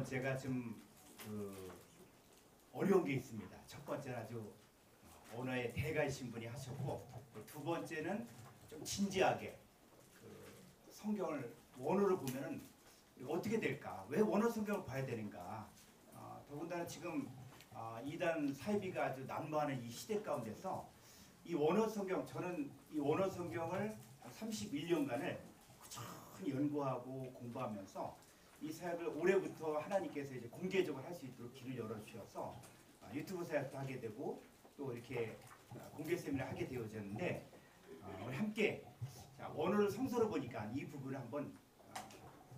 번째가 좀 어려운 게 있습니다. 첫 번째는 아주 언어의 대가이신 분이 하셨고, 두 번째는 좀 진지하게 성경을 원어로 보면은 어떻게 될까? 왜 원어 성경을 봐야 되는가? 더군다나 지금 이단 사이비가 아주 난무하는 이 시대 가운데서 이 원어 성경, 저는 이 원어 성경을 31년간을 꾸준히 연구하고 공부하면서 이 사역을 올해부터 하나님께서 이제 공개적으로 할 수 있도록 길을 열어주셔서 유튜브 사역도 하게 되고 또 이렇게 공개 세미나 하게 되어졌는데, 우리 함께 원어를 성서로 보니까 이 부분을 한번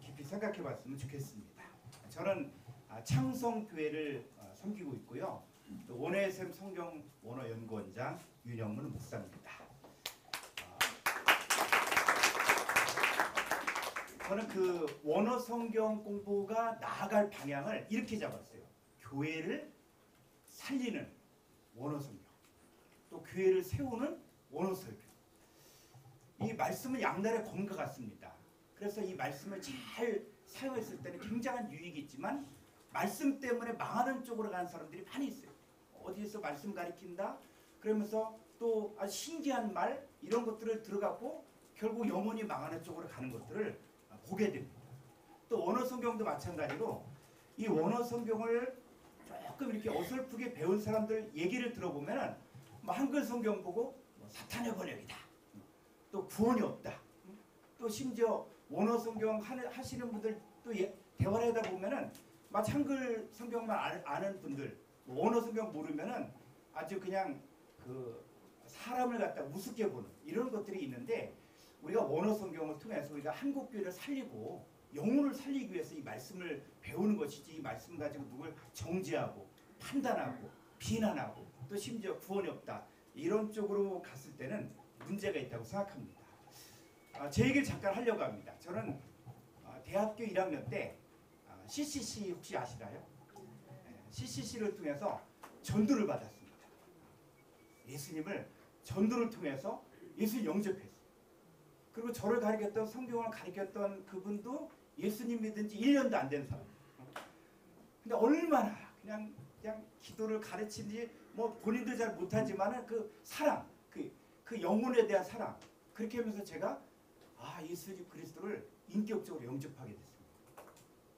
깊이 생각해 봤으면 좋겠습니다. 저는 창성교회를 섬기고 있고요. 또 원어의 샘 성경 원어 연구원장 윤영문 목사입니다. 저는 그 원어 성경 공부가 나아갈 방향을 이렇게 잡았어요. 교회를 살리는 원어 성경, 또 교회를 세우는 원어 설교. 이 말씀은 양날의 검과 같습니다. 그래서 이 말씀을 잘 사용했을 때는 굉장한 유익이 있지만 말씀 때문에 망하는 쪽으로 가는 사람들이 많이 있어요. 어디에서 말씀 가리킨다? 그러면서 또 아주 신기한 말 이런 것들을 들어갖고 결국 영혼이 망하는 쪽으로 가는 것들을 보게 됩니다. 또 원어 성경도 마찬가지로 이 원어 성경을 조금 이렇게 어설프게 배운 사람들 얘기를 들어보면은 뭐 한글 성경 보고 뭐 사탄의 번역이다, 또 구원이 없다, 또 심지어 원어 성경 하시는 분들 또 대화를 하다 보면은 마치 한글 성경만 아는 분들 원어 성경 모르면은 아주 그냥 그 사람을 갖다 우습게 보는 이런 것들이 있는데, 우리가 원어 성경을 통해서 우리가 한국 교회를 살리고 영혼을 살리기 위해서 이 말씀을 배우는 것이지, 이 말씀 가지고 누굴 정죄하고 판단하고 비난하고 또 심지어 구원이 없다 이런 쪽으로 갔을 때는 문제가 있다고 생각합니다. 제 얘기를 잠깐 하려고 합니다. 저는 대학교 1학년 때 CCC 혹시 아시나요? CCC를 통해서 전도를 받았습니다. 예수님을 전도를 통해서 예수님 영접했어요. 그리고 저를 가르쳤던, 성경을 가르쳤던 그분도 예수님 믿은 지 1년도 안 된 사람. 근데 얼마나 그냥 기도를 가르치는지 뭐 본인도 잘 못하지만은 그 사랑, 그 영혼에 대한 사랑, 그렇게 하면서 제가 예수 그리스도를 인격적으로 영접하게 됐습니다.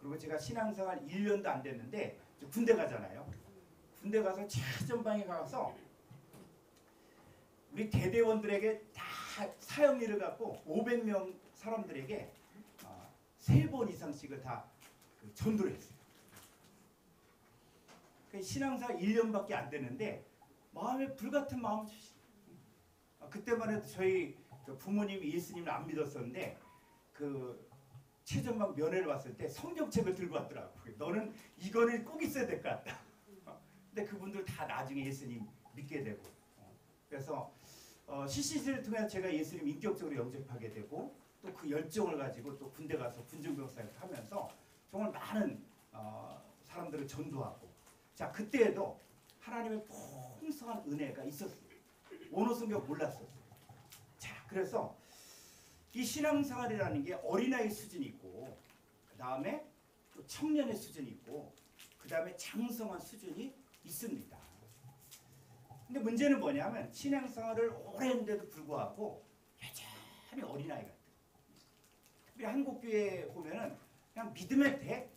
그리고 제가 신앙생활 1년도 안 됐는데 군대 가잖아요. 군대 가서 최전방에 가서 우리 대대원들에게 다 사형리를 갖고 500명 사람들에게 3번 이상씩을 다 전도를 했어요. 신앙생활 1년밖에 안 됐는데 마음에 불같은 마음을 주시죠. 그때만 해도 저희 부모님이 예수님을 안 믿었었는데 그 최전방 면회를 왔을 때 성경책을 들고 왔더라고요. 너는 이거는 꼭 있어야 될 것 같다. 근데 그분들 다 나중에 예수님 믿게 되고, 그래서 CCC를 통해서 제가 예수님 인격적으로 영접하게 되고, 또 그 열정을 가지고 또 군대 가서 군중병사를 하면서 정말 많은 사람들을 전도하고, 자 그때에도 하나님의 풍성한 은혜가 있었어요. 원어 성경 몰랐었어요. 자 그래서 이 신앙생활이라는 게 어린아이 수준이 있고, 그 다음에 또 청년의 수준이 있고, 그 다음에 장성한 수준이 있습니다. 근데 문제는 뭐냐면 신앙생활을 오래 했는데도 불구하고 여전히 어린아이 같아요. 특히 한국교회 보면은 그냥 믿으면 돼,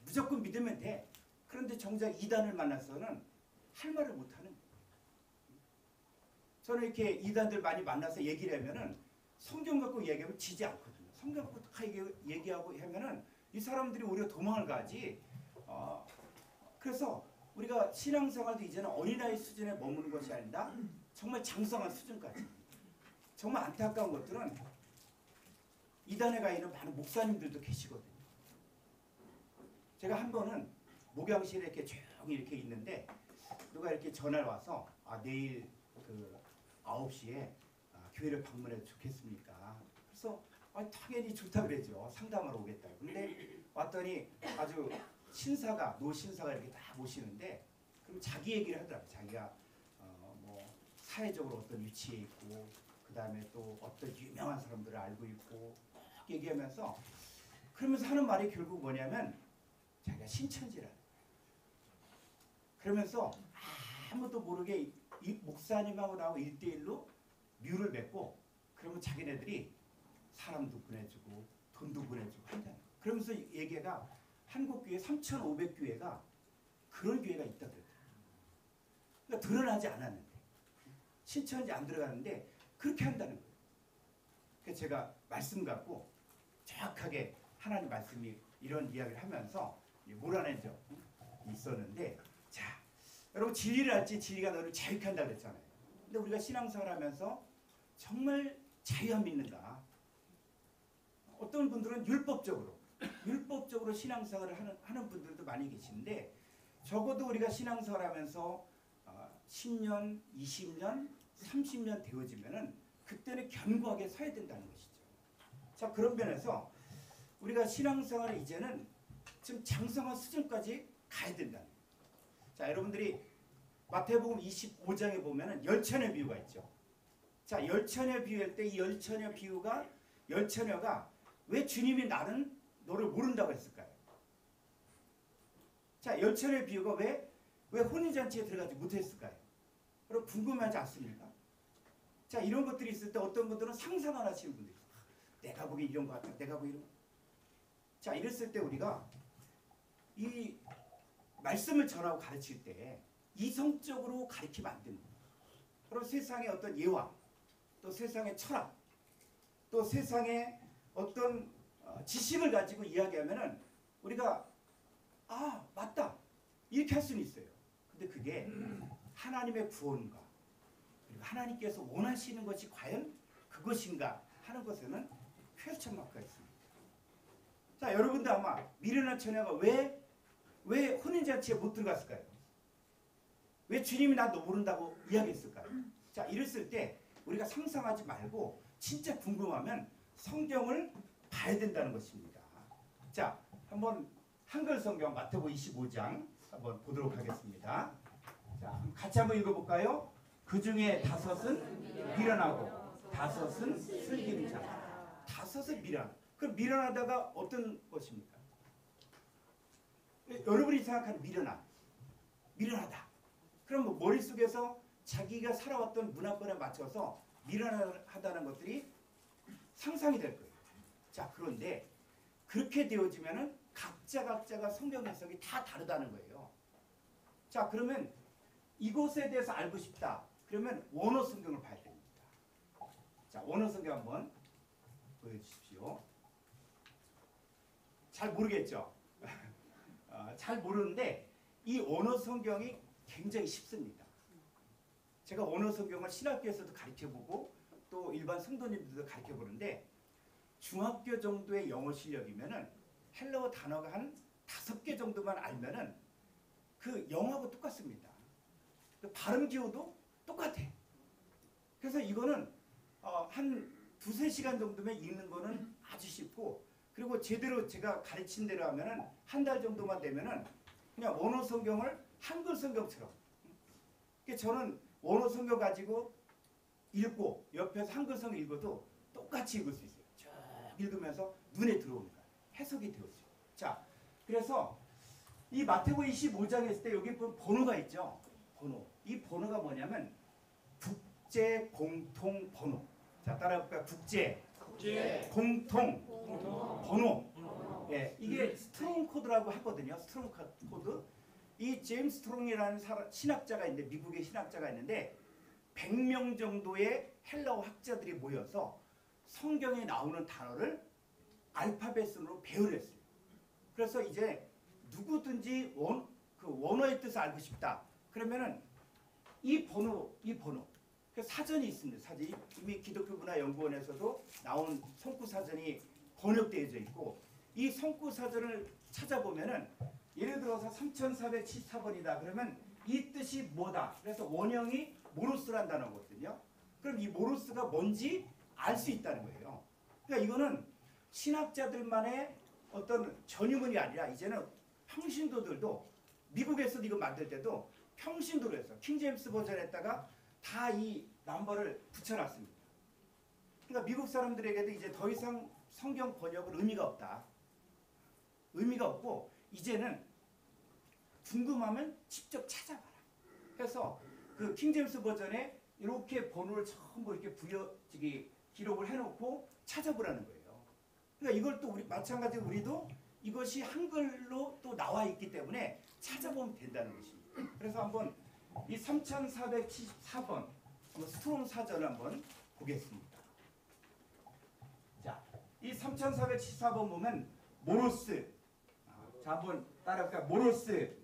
무조건 믿으면 돼. 그런데 정작 이단을 만나서는 할 말을 못하는. 저는 이렇게 이단들 많이 만나서 얘기를 하면은 성경 갖고 얘기하면 지지 않거든요. 성경 갖고 다 얘기하고 하면은 이 사람들이 오히려 도망을 가지. 그래서 우리가 신앙생활도 이제는 어린아이 수준에 머무는 것이 아니라 정말 장성한 수준까지. 정말 안타까운 것들은 이단에 가 있는 많은 목사님들도 계시거든요. 제가 한 번은 목양실에 이렇게 조용히 이렇게 있는데 누가 이렇게 전화를 와서 내일 그 9시에 교회를 방문해도 좋겠습니까? 그래서 당연히 좋다 그러죠. 상담하러 오겠다. 근데 왔더니 아주 노 신사가 이렇게 다 모시는데, 그럼 자기 얘기를 하더라고요. 자기가 뭐 사회적으로 어떤 위치에 있고, 그 다음에 또 어떤 유명한 사람들을 알고 있고 얘기하면서, 그러면서 하는 말이 결국 뭐냐면 자기가 신천지라는. 그러면서 아무도 모르게 이 목사님하고 나하고 1대1로 뮤를 맺고 그러면 자기네들이 사람도 보내주고 돈도 보내주고 한다는 거예요. 그러면서 얘기가 한국교회 3,500교회가 그런 교회가 있다 그랬대요. 그러니까 드러나지 않았는데 신천지 안 들어가는데 그렇게 한다는 거예요. 그래서 제가 말씀 갖고 정확하게 하나님 말씀이 이런 이야기를 하면서 몰아낸 적 있었는데, 자 여러분 진리를 알지 진리가 너를 자유케 한다 그랬잖아요. 근데 우리가 신앙생활 하면서 정말 자유함 믿는가? 어떤 분들은 율법적으로 신앙생활을 하는 분들도 많이 계신데, 적어도 우리가 신앙생활 하면서 10년, 20년, 30년 되어지면은 그때는 견고하게 서야 된다는 것이죠. 자, 그런 면에서 우리가 신앙생활을 이제는 지금 장성한 수준까지 가야 된다는 거예요. 자, 여러분들이 마태복음 25장에 보면은 열처녀 비유가 있죠. 자, 열처녀 비유할 때 이 열처녀 비유가 열처녀가 왜 주님이 나는 너를 모른다고 했을까요? 자, 열처녀 비유가 왜 혼인잔치에 들어가지 못했을까요? 여러분 궁금하지 않습니까? 자, 이런 것들이 있을 때 어떤 분들은 상상을 하시는 분들이 있어요. 내가 보기 이런 것 같다. 내가 보기 이런 것 같다. 자, 이랬을 때 우리가 이 말씀을 전하고 가르칠 때 이성적으로 가르치면 안 됩니다. 그럼 세상의 어떤 예화, 또 세상의 철학, 또 세상의 어떤 지식을 가지고 이야기하면은 우리가 아 맞다 이렇게 할 수는 있어요. 근데 그게 하나님의 구원과 그리고 하나님께서 원하시는 것이 과연 그것인가 하는 것에는 퀘스천마크가 있습니다. 자, 여러분도 아마 미련한 처녀가 왜 혼인잔치에 못 들어갔을까요? 왜 주님이 나 너 모른다고 이야기했을까요? 자, 이랬을 때 우리가 상상하지 말고 진짜 궁금하면 성경을 봐야 된다는 것입니다. 자, 한번 한글 성경 마태복음 25장 한번 보도록 하겠습니다. 자, 같이 한번 읽어볼까요? 그 중에 5은 미련하고 5은 슬기는 자. 5은 미련. 그럼 미련하다가 어떤 것입니까? 여러분이 생각하는 미련하다. 그럼 뭐 머릿속에서 자기가 살아왔던 문화권에 맞춰서 미련하다는 것들이 상상이 될 거예요. 자, 그런데 그렇게 되어지면은 각자가 성경 해석이 다 다르다는 거예요. 자, 그러면 이것에 대해서 알고 싶다. 그러면 원어 성경을 봐야 됩니다. 자, 원어 성경 한번 보여주십시오. 잘 모르겠죠? 잘 모르는데 이 원어 성경이 굉장히 쉽습니다. 제가 원어 성경을 신학교에서도 가르쳐보고 또 일반 성도님들도 가르쳐보는데 중학교 정도의 영어 실력이면은 헬라어 단어가 한 5개 정도만 알면은 그 영어하고 똑같습니다. 그 발음 기호도 똑같아. 그래서 이거는 한 2-3시간 정도면 읽는 거는 아주 쉽고, 그리고 제대로 제가 가르친 대로 하면은 한 달 정도만 되면은 그냥 원어 성경을 한글 성경처럼. 그러니까 저는 원어 성경 가지고 읽고 옆에서 한글 성경 읽어도 똑같이 읽을 수 있어요. 쭉 읽으면서 눈에 들어오니까 해석이 되었죠. 자, 그래서 이 마태복음 25장에 있을 때 여기 번호가 있죠. 번호. 이 번호가 뭐냐면 국제 공통 번호. 자, 따라해볼까요? 국제 공통 번호. 예, 이게 스트롱 코드라고 하거든요. 스트롱 코드. 이 제임스 스트롱이라는 신학자가 있는데, 미국의 신학자가 있는데 100명 정도의 헬라어 학자들이 모여서 성경에 나오는 단어를 알파벳으로 배열을 했어요. 그래서 이제 누구든지 원어의 뜻을 알고 싶다. 그러면은 이 번호. 사전이 있습니다. 사전이 이미 기독교문화연구원에서도 나온 성구사전이 번역되어져 있고, 이 성구사전을 찾아보면은 예를 들어서 3474번이다. 그러면 이 뜻이 뭐다. 그래서 원형이 모로스란 단어거든요. 그럼 이 모로스가 뭔지 알 수 있다는 거예요. 그러니까 이거는 신학자들만의 어떤 전유문이 아니라 이제는 평신도들도, 미국에서도 이거 만들 때도 평신도로 해서 킹제임스 버전에다가 다 이 넘버를 붙여놨습니다. 그러니까 미국 사람들에게도 이제 더 이상 성경 번역은 의미가 없다. 의미가 없고 이제는 궁금하면 직접 찾아봐라. 그래서 그 킹제임스 버전에 이렇게 번호를 전부 이렇게 기록을 해놓고 찾아보라는 거예요. 그러니까 이걸 또 우리 마찬가지로 우리도 이것이 한글로 또 나와 있기 때문에 찾아보면 된다는 것입니다. 그래서 한번 이 3474번 스트롱 사전을 한번 보겠습니다. 자, 이 3474번 보면 모로스. 자, 한번 따라할까요? 모로스.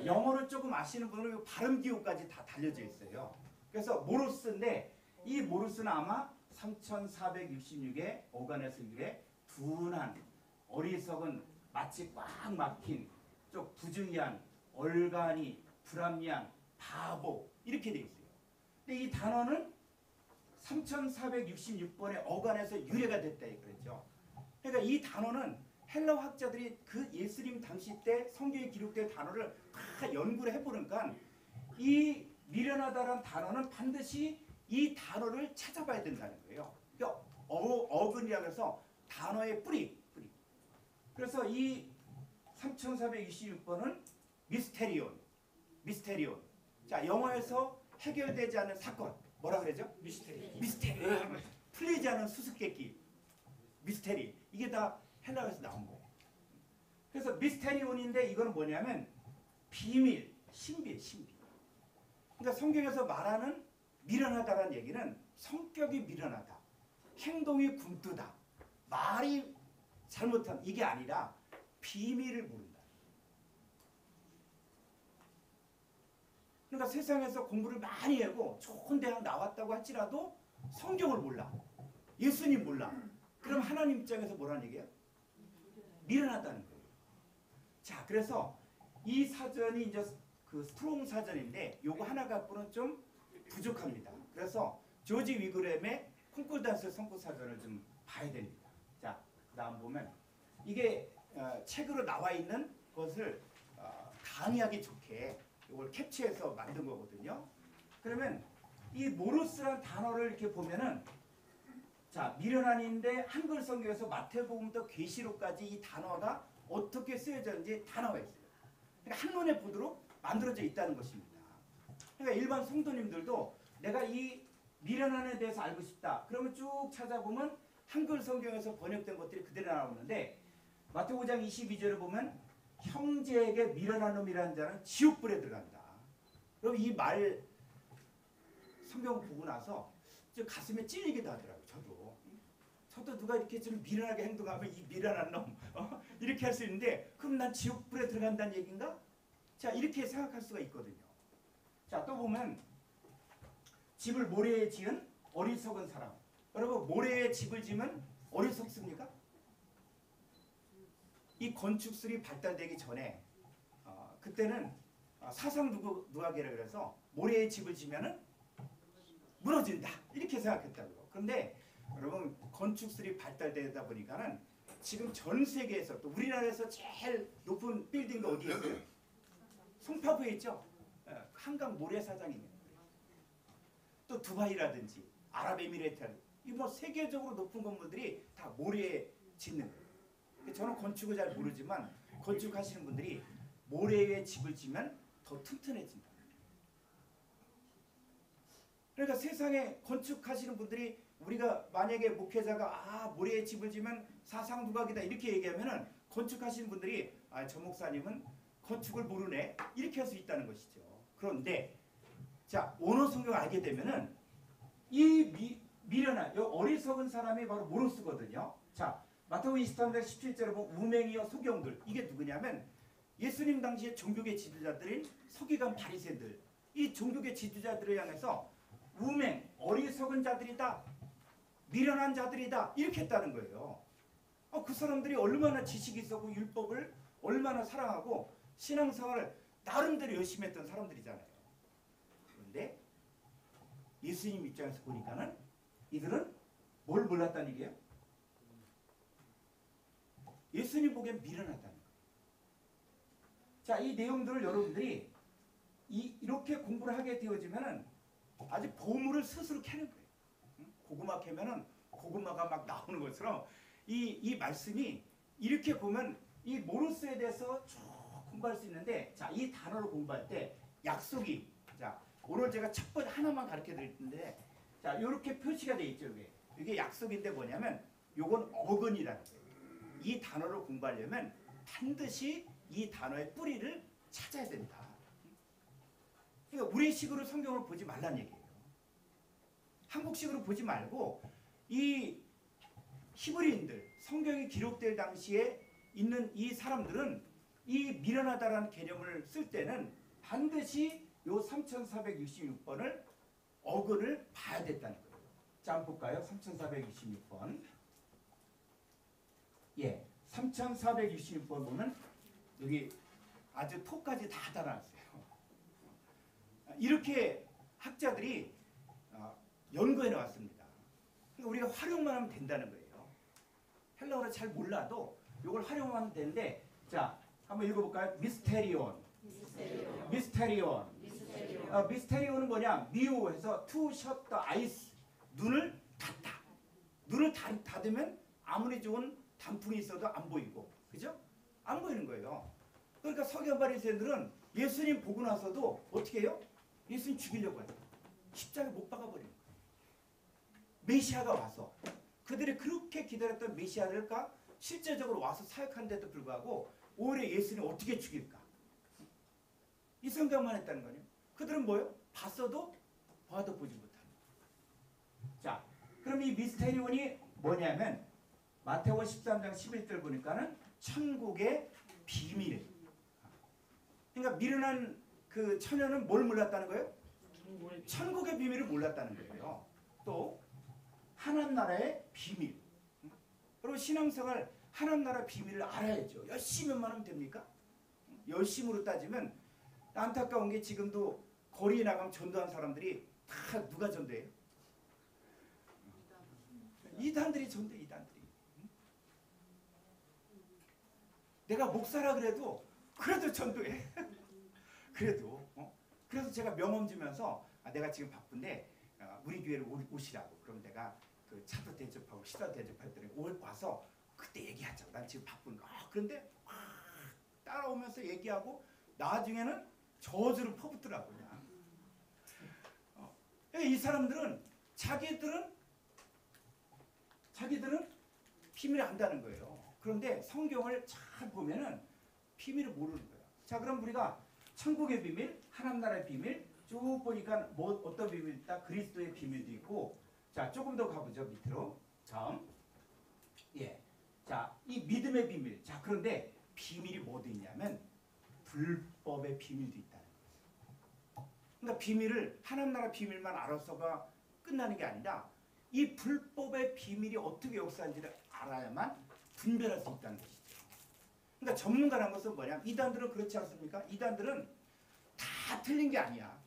영어를 조금 아시는 분은 발음 기호까지 다 달려져 있어요. 그래서 모로스인데 이 모로스는 아마 3466의 어간에서 유래 둔한 어리석은 마치 꽉 막힌 좀 부주의한 얼간이 불합리한 바보 이렇게 돼 있어요. 근데 이 단어는 3466번의 어간에서 유래가 됐다 그랬죠. 그러니까 이 단어는 헬라 학자들이 그 예수님 당시 때 성경에 기록된 단어를 다 연구를 해보니까 이 미련하다라는 단어는 반드시 이 단어를 찾아봐야 된다는 거예요. 그러니까 어근이라고 해서 단어의 뿌리. 그래서 이 3426번은 미스테리온. 자, 영어에서 해결되지 않은 사건. 뭐라 그러죠? 미스테리. 풀리지 않은 수수께끼. 미스테리. 이게 다 헬라어에서 나온 거예요. 그래서 미스테리온인데 이거는 뭐냐면 비밀, 신비. 그러니까 성경에서 말하는 미련하다라는 얘기는 성격이 미련하다. 행동이 굼뜨다. 말이 잘못한 이게 아니라 비밀을 모른다. 그러니까 세상에서 공부를 많이 하고 좋은 대학 나왔다고 할지라도 성경을 몰라. 예수님 몰라. 그럼 하나님 입장에서 뭐라는 얘기예요? 미련하다는 거예요. 자, 그래서 이 사전이 이제 그 스트롱 사전인데 요거 하나 갖고는 좀 부족합니다. 그래서 조지 위그램의 콩쿨단스 성구 사전을 좀 봐야 됩니다. 자, 그다음 보면 이게 책으로 나와 있는 것을 강의하기 좋게 이걸 캡처해서 만든 거거든요. 그러면 이 모로스란 단어를 이렇게 보면은 자, 미련한인데 한글 성경에서 마태복음부터 계시록까지 이 단어가 어떻게 쓰여졌는지 다 나와 있어요. 그러니까 한눈에 보도록 만들어져 있다는 것입니다. 그러니까 일반 성도님들도 내가 이 미련한에 대해서 알고 싶다. 그러면 쭉 찾아보면 한글 성경에서 번역된 것들이 그대로 나오는데 마태복음 5장 22절에 보면 형제에게 미련한 놈이라는 자는 지옥불에 들어간다. 그럼 이 말 성경 보고 나서 가슴에 찔리기도 하더라고요. 저도 누가 이렇게 좀 미련하게 행동하면 이 미련한 놈 이렇게 할 수 있는데 그럼 난 지옥불에 들어간다는 얘기인가? 자, 이렇게 생각할 수가 있거든요. 자, 또 보면 집을 모래에 지은 어리석은 사람. 여러분, 모래에 집을 지으면 어리석습니까? 이 건축술이 발달되기 전에 그때는 사상 누각이라고 해서 모래에 집을 지면은 무너진다 이렇게 생각했다고요. 그런데 여러분, 건축술이 발달되다 보니까는 지금 전 세계에서 또 우리나라에서 제일 높은 빌딩도 어디에 있어요? 송파구에 있죠. 한강 모래사장이 있는 거예요. 또 두바이라든지 아랍에미레이트, 이 뭐 세계적으로 높은 건물들이 다 모래에 짓는 거예요. 저는 건축을 잘 모르지만 건축하시는 분들이 모래에 집을 지면 더 튼튼해진다. 그러니까 세상에 건축하시는 분들이 우리가 만약에 목회자가 모래에 집을 지면 사상 누각이다 이렇게 얘기하면은 건축하시는 분들이 저 목사님은 건축을 모르네 이렇게 할 수 있다는 것이죠. 그런데 자, 원어 성경 알게 되면은 이 미련한 어리석은 사람이 바로 모로스거든요. 자, 마태복음 23장 17절에 보면 우맹이여 소경들, 이게 누구냐면 예수님 당시에 종교계 지도자들인 서기관 바리새인들, 이 종교계 지도자들을 향해서 우맹, 어리석은 자들이다, 미련한 자들이다 이렇게 했다는 거예요. 그 사람들이 얼마나 지식이 있었고 율법을 얼마나 사랑하고 신앙생활을 나름대로 열심히 했던 사람들이잖아요. 그런데 예수님 입장에서 보니까는 이들은 뭘 몰랐다는 얘기예요? 예수님 보기엔 미련하다는 거예요. 자, 이 내용들을 여러분들이 이렇게 공부를 하게 되어지면은 아주 보물을 스스로 캐는 거예요. 고구마 캐면은 고구마가 막 나오는 것처럼 이 말씀이 이렇게 보면 이 모로스에 대해서 쭉 공부할 수 있는데 자, 이 단어를 공부할 때 약속이 자, 오늘 제가 첫 번째 하나만 가르쳐 드릴 텐데 자, 이렇게 표시가 돼 있죠, 이게. 이게 약속인데 뭐냐면 요건 어근이라는 거예요. 이 단어를 공부하려면 반드시 이 단어의 뿌리를 찾아야 된다. 그러니까 우리식으로 성경을 보지 말란 얘기예요. 한국식으로 보지 말고 이 히브리인들 성경이 기록될 당시에 있는 이 사람들은 이 미련하다라는 개념을 쓸 때는 반드시 요 3466번을 어근을 봐야 됐다는 거예요. 자, 한번 볼까요? 3466번. 예, 3466번 보면 여기 아주 토까지 다 달아놨어요. 이렇게 학자들이 연구해 나왔습니다. 그러니까 우리가 활용만 하면 된다는 거예요. 헬라어를 잘 몰라도 이걸 활용하면 되는데 자, 한번 읽어볼까요? 미스테리온. 미스테리온은 뭐냐? 미우해서 to shut the eyes. 눈을 닫다. 눈을 닫으면 아무리 좋은 단풍이 있어도 안 보이고, 그죠? 안 보이는 거예요. 그러니까 서기관 바리새인들은 예수님 보고 나서도 어떻게 해요? 예수님 죽이려고 해요. 십자가에 못 박아버리는 거예요. 메시아가 와서 그들이 그렇게 기다렸던 메시아를까 실제적으로 와서 사역하는데도 불구하고 오히려 예수님 어떻게 죽일까? 이 생각만 했다는 거예요. 그들은 뭐예요? 봤어도 봐도 보지 못하는 거예요. 자, 그럼 이 미스테리온이 뭐냐면 마태복음 13장 11절 보니까는 천국의 비밀. 그러니까 미련한 그 처녀는 뭘 몰랐다는 거예요? 천국의 비밀을 몰랐다는 거예요. 또 하나님 나라의 비밀. 그리고 신앙생활 하나님 나라 비밀을 알아야죠. 열심히만 하면 됩니까? 열심으로 따지면 안타까운 게 지금도 거리에 나가면 전도한 사람들이 다 누가 전도해요? 이단들이 전도해, 이단들이. 내가 목사라 그래도 전도해. 그래도 그래서 제가 명함 주면서 내가 지금 바쁜데 우리 교회를 오시라고. 그럼 내가 그 차도 대접하고 시도 대접할 때 와서 그때 얘기하자고. 난 지금 바쁜가. 그런데 따라오면서 얘기하고 나중에는 저주를 퍼붓더라고 그냥. 이 사람들은 자기들은 비밀을 안다는 거예요. 그런데 성경을 잘 보면은 비밀을 모르는 거예요. 자, 그럼 우리가 천국의 비밀, 하나님 나라의 비밀 쭉 보니까 뭐 어떤 비밀이 있다? 그리스도의 비밀도 있고. 자, 조금 더 가보죠. 밑으로. 다음. 예. 자, 이 믿음의 비밀. 자, 그런데 비밀이 뭐도 있냐면 불법의 비밀도 있다는 거예요. 그러니까 비밀을 하나님 나라 비밀만 알아서가 끝나는 게 아니라 이 불법의 비밀이 어떻게 역사하는지를 알아야만 분별할 수 있다는 것이죠. 그러니까 전문가라는 것은 뭐냐? 이단들은 그렇지 않습니까? 이단들은 다 틀린 게 아니야.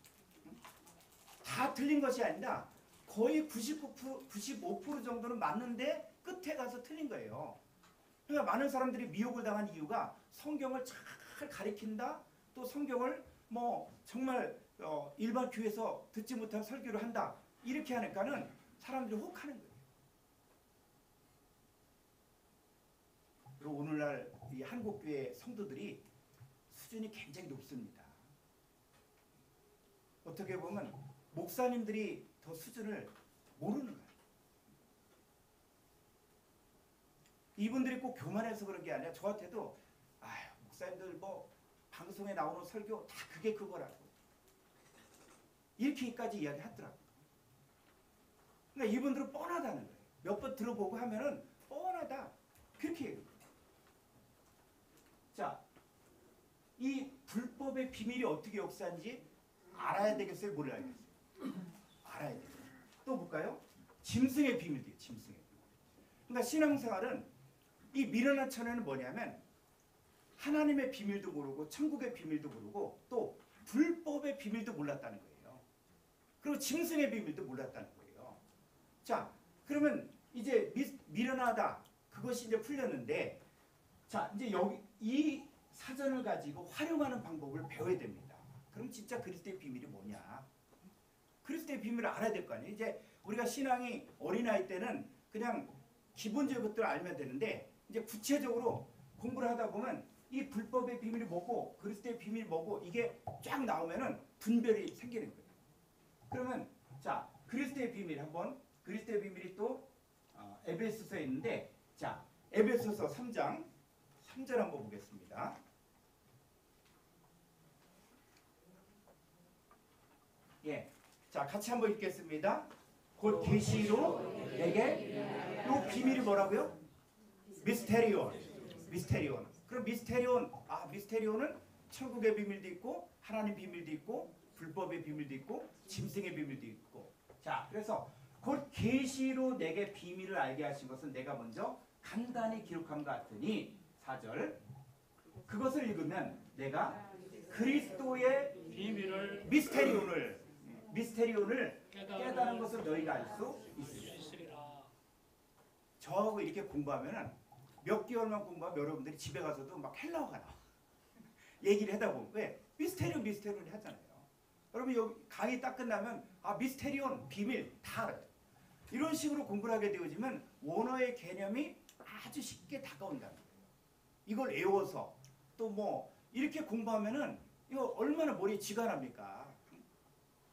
다 틀린 것이 아니라 거의 95% 정도는 맞는데 끝에 가서 틀린 거예요. 그러니까 많은 사람들이 미혹을 당한 이유가 성경을 잘 가리킨다, 또 성경을 뭐 정말 일반 교회에서 듣지 못한 설교를 한다, 이렇게 하니까는 사람들이 혹하는 거예요. 그리고 오늘날 이 한국교회 성도들이 수준이 굉장히 높습니다. 어떻게 보면 목사님들이 더 수준을 모르는 거예요. 이분들이 꼭 교만해서 그런 게 아니라 저한테도 목사님들 뭐 방송에 나오는 설교 다 그게 그거라고 이렇게까지 이야기하더라고요. 그러니까 이분들은 뻔하다는 거예요. 몇 번 들어보고 하면은 뻔하다 그렇게 얘기해요. 자, 이 불법의 비밀이 어떻게 역사인지 알아야 되겠어요? 몰라야겠어요? 알아야 돼요. 또 볼까요? 짐승의 비밀도 있어요. 짐승의 비밀. 그러니까 신앙생활은 이 미련한 처녀는 뭐냐면 하나님의 비밀도 모르고 천국의 비밀도 모르고 또 불법의 비밀도 몰랐다는 거예요. 그리고 짐승의 비밀도 몰랐다는 거예요. 자, 그러면 이제 미련하다 그것이 이제 풀렸는데, 자, 이제 여기 이 사전을 가지고 활용하는 방법을 배워야 됩니다. 그럼 진짜 그리스도의 비밀이 뭐냐? 그리스도의 비밀을 알아야 될 거 아니에요. 이제 우리가 신앙이 어린아이 때는 그냥 기본적인 것들을 알면 되는데 이제 구체적으로 공부를 하다 보면 이 불법의 비밀이 뭐고 그리스도의 비밀이 뭐고 이게 쫙 나오면은 분별이 생기는 거예요. 그러면 자 그리스도의 비밀 한번 그리스도의 비밀이 또 에베소서에 있는데 자 에베소서 3장 3절 한번 보겠습니다. 예, 자 같이 한번 읽겠습니다. 곧 계시로 내게 요 비밀이 뭐라고요? 미스테리온. 미스테리온. 그럼 미스테리온 미스테리온은 천국의 비밀도 있고 하나님 비밀도 있고 불법의 비밀도 있고 짐승의 비밀도 있고 자 그래서 곧 계시로 내게 비밀을 알게 하신 것은 내가 먼저 간단히 기록함과 같으니 4절 그것을 읽으면 내가 그리스도의 비밀을 미스테리온을 깨달은 것을 너희가 알 수 있으리라. 저하고 이렇게 공부하면은 몇 개월만 공부하면 여러분들이 집에 가서도 막 헬라어가 나와. 얘기를 하다 보면 왜 미스테리온 하잖아요. 여러분 여기 강의 딱 끝나면 미스테리온 비밀 다 알아요. 이런 식으로 공부를 하게 되어지면 원어의 개념이 아주 쉽게 다가온다는 거예요. 이걸 외워서 또 뭐 이렇게 공부하면은 이거 얼마나 머리에 쥐가 납니까?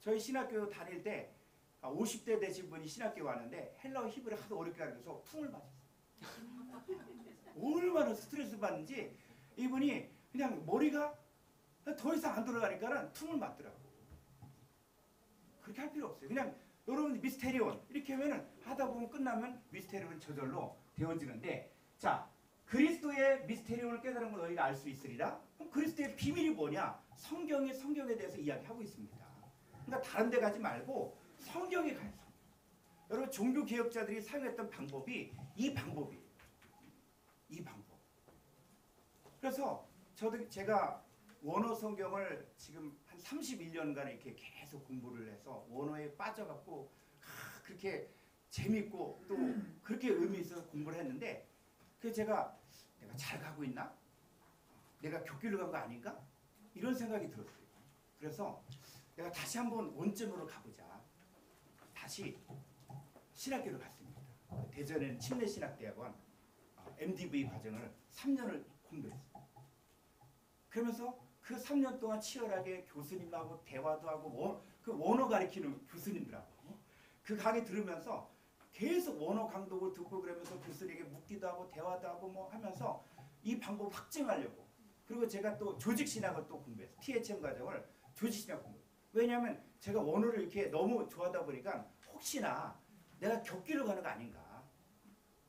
저희 신학교 다닐 때 50대 되신 분이 신학교 왔는데 헬라어 히브리 하도 어렵게 가르쳐서 풍을 맞았어요. 얼마나 스트레스 받는지 이분이 그냥 머리가 더 이상 안 돌아가니까는 퉁을 맞더라고. 그렇게 할 필요 없어요. 그냥 여러분 미스테리온 이렇게 하면은 하다 보면 끝나면 미스테리온 저절로 되어지는데 자 그리스도의 미스테리온을 깨달은 걸 너희가 알 수 있으리라. 그럼 그리스도의 비밀이 뭐냐? 성경에 대해서 이야기하고 있습니다. 그러니까 다른 데 가지 말고 성경에 가요. 여러분 종교 개혁자들이 사용했던 방법이 이 방법이에요. 이 방법. 그래서 제가 원어 성경을 지금 한 31년간 이렇게 계속 공부를 해서 원어에 빠져갖고 그렇게 재밌고 또 그렇게 의미 있어서 공부를 했는데 그래서 내가 잘 가고 있나? 내가 격길로 간 거 아닌가? 이런 생각이 들었어요. 그래서 내가 다시 한번 원점으로 가보자. 다시 신학교를 갔습니다. 대전에는 침례신학대학원 MDV 과정을 3년을 공부했어요. 그러면서 그 3년 동안 치열하게 교수님하고 대화도 하고 그 원어 가르치는 교수님들하고 그 강의 들으면서 계속 원어 강독을 듣고 그러면서 교수님에게 묻기도 하고 대화도 하고 뭐 하면서 이 방법을 확증하려고 그리고 제가 또 조직신학을 또 공부했어요. THM 과정을 조직신학 공부했어요. 왜냐하면 제가 원어를 이렇게 너무 좋아하다 보니까 혹시나 내가 격기를 가는 거 아닌가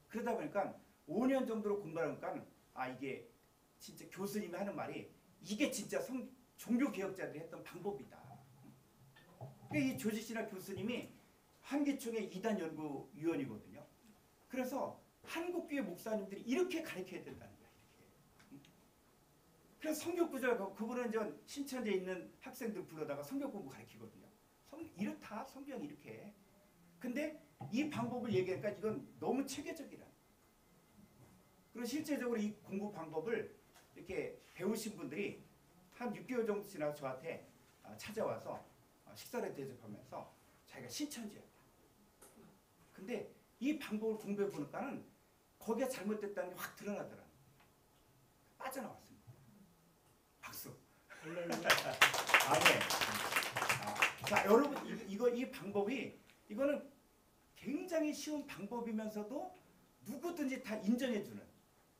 그러다 보니까 5년 정도로 공부하니까 이게 진짜 교수님이 하는 말이 이게 진짜 종교개혁자들이 했던 방법이다. 그러니까 이 조직신학 교수님이 한기총의 이단 연구위원이거든요. 그래서 한국교회 목사님들이 이렇게 가르쳐야 된다는 거예요. 이렇게. 그래서 성경구절 그분은 전 신천지에 있는 학생들 불러다가 성경 공부 가르치거든요. 이렇다 성경이 이렇게. 근데 이 방법을 얘기하니까 이건 너무 체계적이라. 그리고 실제적으로 이 공부 방법을 이렇게 배우신 분들이 한 6개월 정도 지나서 저한테 찾아와서 식사를 대접하면서 자기가 신천지였다. 근데 이 방법을 공부해 보니까는 거기가 잘못됐다는 게 확 드러나더라고요. 빠져나왔습니다. 박수. 자 여러분 이 방법이 이거는 굉장히 쉬운 방법이면서도 누구든지 다 인정해주는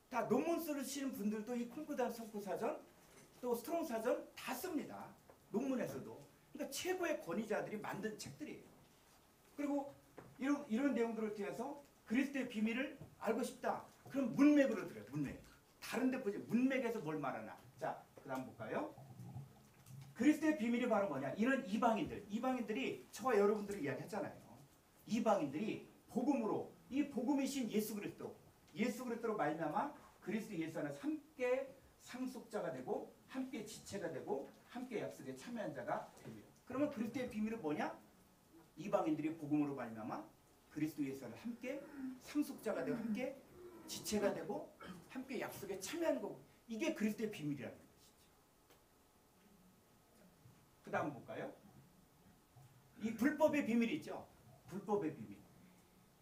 다 논문 쓰시는 분들도 이 콩쿠단 성구사전 또 스트롱 사전 다 씁니다. 논문에서도. 그러니까 최고의 권위자들이 만든 책들이에요. 그리고 이런 내용들을 통해서 그리스도의 비밀을 알고 싶다. 그럼 문맥으로 들어요. 문맥. 다른 데 보지 문맥에서 뭘 말하나. 자, 그 다음 볼까요? 그리스도의 비밀이 바로 뭐냐. 이런 이방인들이 저와 여러분들이 이야기했잖아요. 이방인들이 복음으로 이 복음이신 예수 그리스도로 말미암아 그리스도 예수 안에서 함께 상속자가 되고 함께 지체가 되고 함께 약속에 참여한 자가 됩니다. 그러면 그리스도의 비밀은 뭐냐? 이방인들이 복음으로 말미암아 그리스도 예수 안에 함께 상속자가 되고 함께 지체가 되고 함께 약속에 참여하는 거고 이게 그리스도의 비밀이라는 것이죠. 그 다음 볼까요? 이 불법의 비밀이 있죠. 불법의 비밀.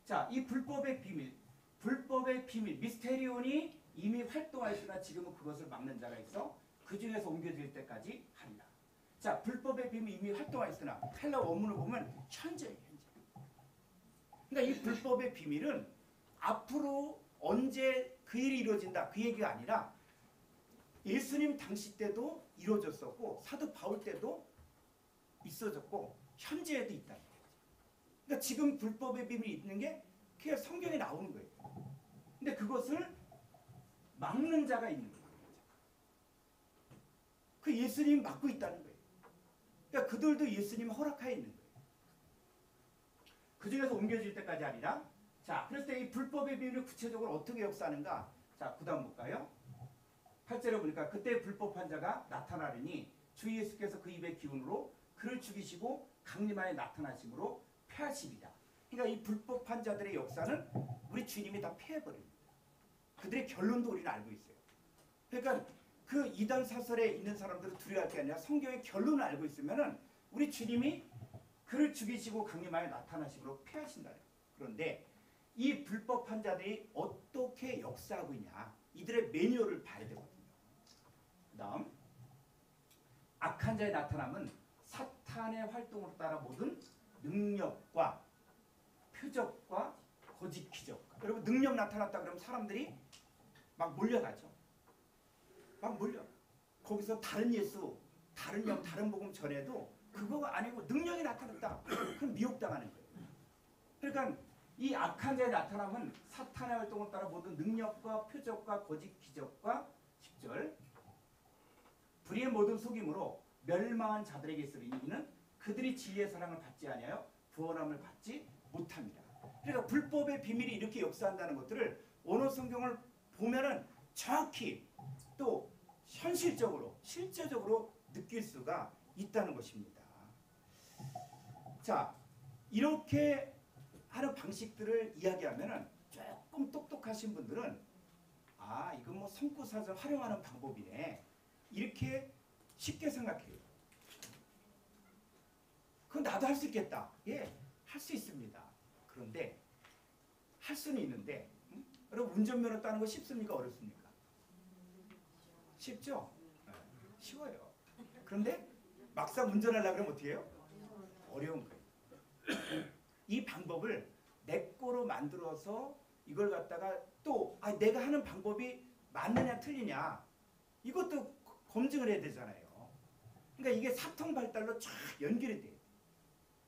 자, 이 불법의 비밀, 미스테리온이 이미 활동하였으나 지금은 그것을 막는 자가 있어 그 중에서 옮겨질 때까지 하리라. 자, 불법의 비밀이 이미 활동하였으나 헬라 원문을 보면 현재예요. 현재. 그러니까 이 불법의 비밀은 앞으로 언제 그 일이 이루어진다 그 얘기가 아니라 예수님 당시 때도 이루어졌었고 사도 바울 때도 있어졌고 현재에도 있다. 그러니까 지금 불법의 비밀이 있는 게 그냥 성경에 나오는 거예요. 근데 그것을 막는 자가 있는 거예요. 그 예수님이 막고 있다는 거예요. 그러니까 그들도 예수님 허락하에 있는 거예요. 그 중에서 옮겨질 때까지 하리라. 자, 그래서 이 불법의 비밀을 구체적으로 어떻게 역사하는가? 자, 그 다음 볼까요? 8절에 보니까 그때 불법한 자가 나타나리니 주 예수께서 그 입의 기운으로 그를 죽이시고 강림하에 나타나심으로 패하시리라. 그러니까 이 불법한 자들의 역사는 우리 주님이 다 패해버립니다. 그들의 결론도 우리는 알고 있어요. 그러니까 그 이단 사설에 있는 사람들은 두려워할 게 아니라 성경의 결론을 알고 있으면은 우리 주님이 그를 죽이시고 강림하에 나타나심으로 패하신다. 그런데 이 불법한 자들이 어떻게 역사하고 있냐? 이들의 매뉴얼을 봐야 되거든요. 그 다음 악한 자의 나타남은 사탄의 활동으로 따라 모든 능력과 표적과 거짓 기적과 여러분 능력 나타났다 그러면 사람들이 막 몰려가죠. 막 몰려. 거기서 다른 예수, 다른 영, 다른 복음 전해도 그거가 아니고 능력이 나타났다. 그럼 미혹당하는 거예요. 그러니까 이 악한 자의 나타남은 사탄의 활동을 따라 모든 능력과 표적과 거짓 기적과 10절 불의의 모든 속임으로 멸망한 자들에게 있으리니 이는 그들이 진리의 사랑을 받지 아니하여 구원함을 받지 못합니다. 그러니까 불법의 비밀이 이렇게 역사한다는 것들을 원어 성경을 보면은 정확히 또 현실적으로 실제적으로 느낄 수가 있다는 것입니다. 자, 이렇게 하는 방식들을 이야기하면은 조금 똑똑하신 분들은 아, 이건 뭐 성구사절 활용하는 방법이네. 이렇게 쉽게 생각해요. 그건 나도 할 수 있겠다. 예, 할 수 있습니다. 그런데 할 수는 있는데 여러분 운전면허 따는 거 쉽습니까? 어렵습니까? 쉽죠? 네, 쉬워요. 그런데 막상 운전하려고 그러면 어떻게 해요? 어려운 거예요. 이 방법을 내 거로 만들어서 이걸 갖다가 또 내가 하는 방법이 맞느냐 틀리냐 이것도 검증을 해야 되잖아요. 그러니까 이게 사통발달로 쫙 연결이 돼요.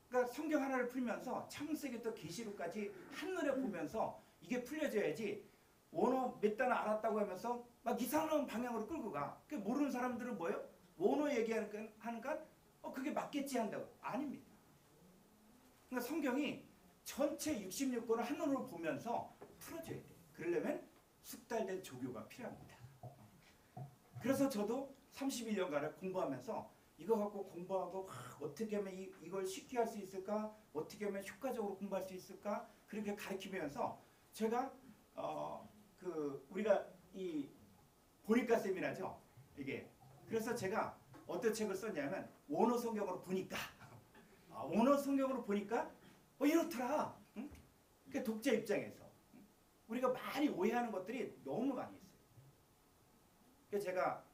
그러니까 성경 하나를 풀면서 창세기부터 계시록까지 한눈에 보면서 이게 풀려져야지 원어 몇 단어 알았다고 하면서 막 이상한 방향으로 끌고 가. 그 모르는 사람들은 뭐예요? 원어 얘기하니까 그게 맞겠지 한다고. 아닙니다. 그러니까 성경이 전체 66권을 한눈으로 보면서 풀어줘야 돼. 그러려면 숙달된 조교가 필요합니다. 그래서 저도 31년간을 공부하면서 이거 갖고 공부하고 어떻게 하면 이걸 쉽게 할 수 있을까? 어떻게 하면 효과적으로 공부할 수 있을까? 그렇게 가르치면서 제가 우리가 이 보니까 세미나죠. 이게 그래서 제가 어떤 책을 썼냐면 원어 성경으로 보니까 원어 성경으로 보니까 이렇더라. 응? 그러니까 독자 입장에서 우리가 많이 오해하는 것들이 너무 많이 있어요. 그래서 제가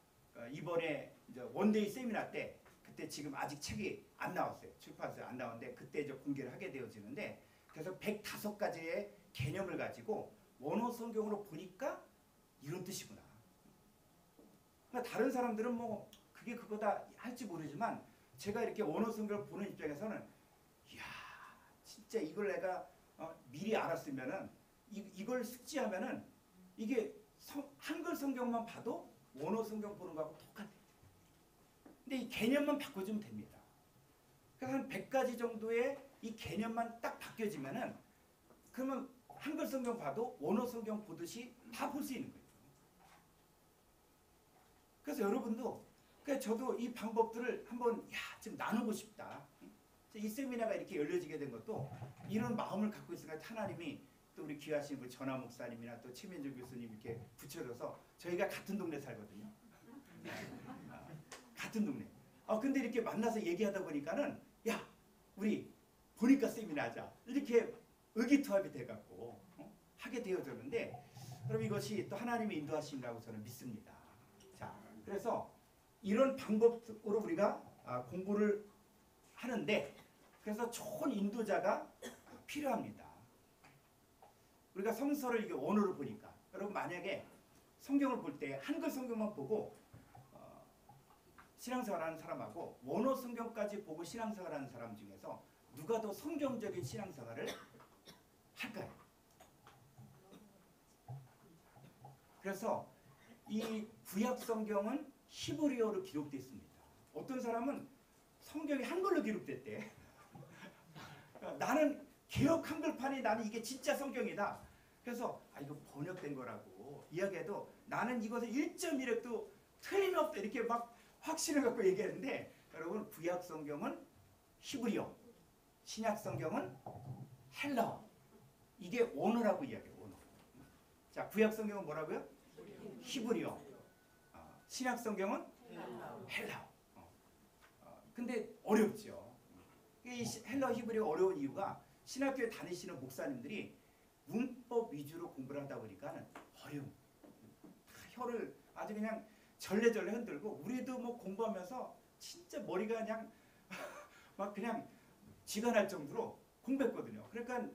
이번에 이제 원데이 세미나 때 그때 지금 아직 책이 안 나왔어요. 출판사에 안 나왔는데 그때 이제 공개를 하게 되어지는데 그래서 105가지의 개념을 가지고 원어 성경으로 보니까 이런 뜻이구나. 그러니까 다른 사람들은 뭐 그게 그거다 할지 모르지만 제가 이렇게 원어 성경을 보는 입장에서는 이야 진짜 이걸 내가 미리 알았으면은 이걸 숙지하면은 이게 한글 성경만 봐도 원어 성경 보는 거하고 똑같아요. 근데 이 개념만 바꿔주면 됩니다. 그러니까 한 100가지 정도의 이 개념만 딱 바뀌어지면은 그러면 한글 성경 봐도 원어 성경 보듯이 다 볼 수 있는 거예요. 그래서 여러분도 그러니까 저도 이 방법들을 한번 좀 나누고 싶다. 이 세미나가 이렇게 열려지게 된 것도 이런 마음을 갖고 있으니까 하나님이 또 우리 귀하신 그 전하 목사님이나 또 최민준 교수님 이렇게 붙여줘서 저희가 같은 동네 살거든요. 같은 동네. 근데 이렇게 만나서 얘기하다 보니까는 야 우리 보니까 세미나 하자 이렇게 의기투합이 돼갖고 하게 되어졌는데 그럼 이것이 또 하나님의 인도하심이라고 저는 믿습니다. 자, 그래서 이런 방법으로 우리가 공부를 하는데, 그래서 좋은 인도자가 필요합니다. 우리가 성서를 이게 원어로 보니까, 여러분 만약에 성경을 볼 때 한글 성경만 보고 신앙생활하는 사람하고 원어 성경까지 보고 신앙생활하는 사람 중에서 누가 더 성경적인 신앙생활을 할까요? 그래서 이 구약 성경은 히브리어로 기록되어 있습니다. 어떤 사람은 성경이 한글로 기록됐대. 나는 개역 한글판이 나는 이게 진짜 성경이다. 그래서 이거 번역된 거라고 이야기해도 나는 이것을 1.1획도 틀림없다 이렇게 막 확신을 갖고 얘기하는데, 여러분 구약 성경은 히브리어, 신약 성경은 헬라어. 이게 언어라고 이야기해요. 언어. 자, 구약 성경은 뭐라고요? 히브리어. 신약 성경은 헬라어. 근데 어렵죠. 이 헬라어 히브리어 어려운 이유가 신학교에 다니시는 목사님들이 문법 위주로 공부를 하다 보니까 어려움. 혀를 아주 그냥 절레절레 흔들고, 우리도 뭐 공부하면서 진짜 머리가 그냥 막 그냥 쥐가 날 정도로 공부했거든요. 그러니까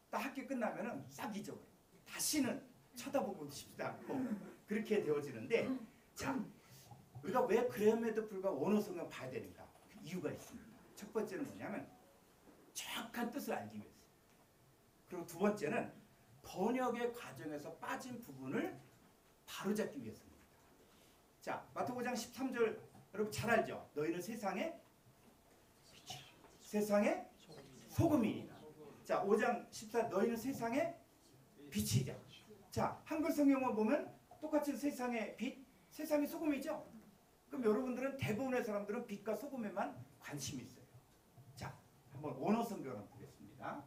딱 학기 끝나면은 싹 잊어버려. 다시는 쳐다보고 싶지도 않고 그렇게 되어지는데, 자, 우리가 왜 그럼에도 불구하고 원어 성경 봐야 되는가? 이유가 있습니다. 첫 번째는 뭐냐면 정확한 뜻을 알기 위해서. 그리고 두 번째는 번역의 과정에서 빠진 부분을 바로잡기 위해서입니다. 자, 마태복음 5장 13절 여러분 잘 알죠? 너희는 세상의 소금이니라. 자, 5장 14 너희는 세상의 빛이자. 자, 한글 성경을 보면 똑같은 세상의 빛, 세상의 소금이죠. 그럼 여러분들은 대부분의 사람들은 빛과 소금에만 관심이 있어요. 자, 한번 원어 성경을 한번 보겠습니다.